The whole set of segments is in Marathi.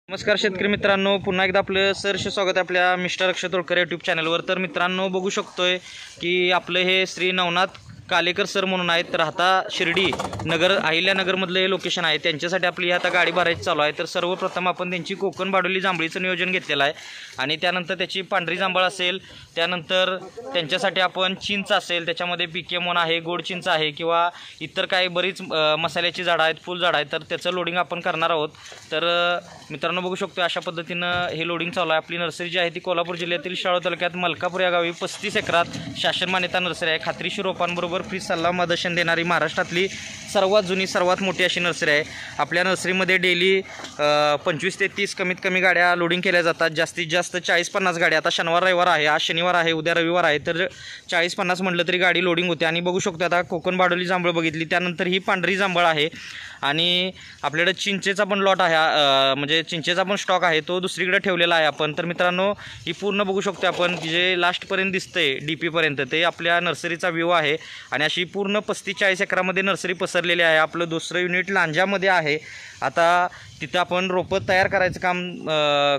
नमस्कार शेतकरी मित्रांनो, पुन्हा एकदा आपलं सहर्ष स्वागत आहे आपल्या मिस्टर अक्षय तोडकर यूट्यूब चॅनलवर। तर मित्रांनो बघू शकतोय की आपलं हे श्री नवनाथ कालेकर सर म्हणून आहेत, राहता शिर्डी नगर अहिल्यानगरमधलं हे लोकेशन आहे। त्यांच्यासाठी आपली आता गाडी भरायची चालू आहे। तर सर्वप्रथम आपण त्यांची कोकण बाडोली जांभळीचं नियोजन घेतलेलं आहे आणि त्यानंतर त्याची पांढरी जांभळ असेल, त्यानंतर त्यांच्यासाठी आपण चिंच असेल, त्याच्यामध्ये PK1 आहे, गोड चिंच आहे किंवा इतर काही बरीच मसाल्याची झाडं आहेत, फुल झाडं आहेत, तर त्याचं लोडिंग आपण करणार आहोत। तर मित्रांनो बघू शकतो अशा पद्धतीनं हे लोडिंग चालू आहे। आपली नर्सरी जी आहे ती कोल्हापूर जिल्ह्यातील शाळा तालुक्यात मलकापूर या गावी 35 एकरात शासन मान्यता नर्सरी आहे। खात्रीशीर रोपांबरोबर फ्री सल्ला मार्गदर्शन देणारी महाराष्ट्रातली सर्वात जुनी सर्वात मोठी अशी नर्सरी आहे। आपल्या नर्सरीमध्ये डेली 25 ते 30 कमीत कमी गाड्या लोडिंग केल्या जातात। जास्तीत जास्त 40-50 गाड्या। आता शनिवार रविवार आहे, आज शनिवार आहे, उद्या रविवार आहे, तर 40-50 म्हटलं तरी गाडी लोडिंग होते। आणि बघू शकतो आता कोकण बाडोली जांभळ बघितली, त्यानंतर ही पांढरी जांभळ आहे आणि आपल्याकडे चिंचेचा पण लॉट आहे, म्हणजे चिंचेचा पण स्टॉक आहे, तो दुसरीकडे ठेवलेला आहे आपण। तर मित्रांनो ही पूर्ण बघू शकतो आपण जे लास्टपर्यंत दिसतंय DP पर्यंत ते आपल्या नर्सरीचा व्ह्यू आहे। आणि अशी पूर्ण 35-40 एकरामध्ये नर्सरी पसरलेली आहे। आपलं दुसरं युनिट लांजामध्ये आहे, आता तिथं आपण रोपं तयार करायचं काम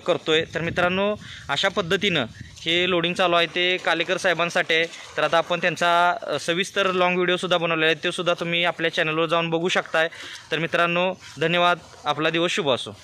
करतोय। तर मित्रांनो अशा पद्धतीनं हे लोडिंग चालू आहे ते कालेकर साहेबांसाठी आहे। तर आता आपण त्यांचा सविस्तर लॉंग व्हिडिओसुद्धा बनवलेला आहे, ते सुद्धा तुम्ही आपल्या चॅनलवर जाऊन बघू शकताय। तर मित्रांनो धन्यवाद, आपला दिवस शुभ असो।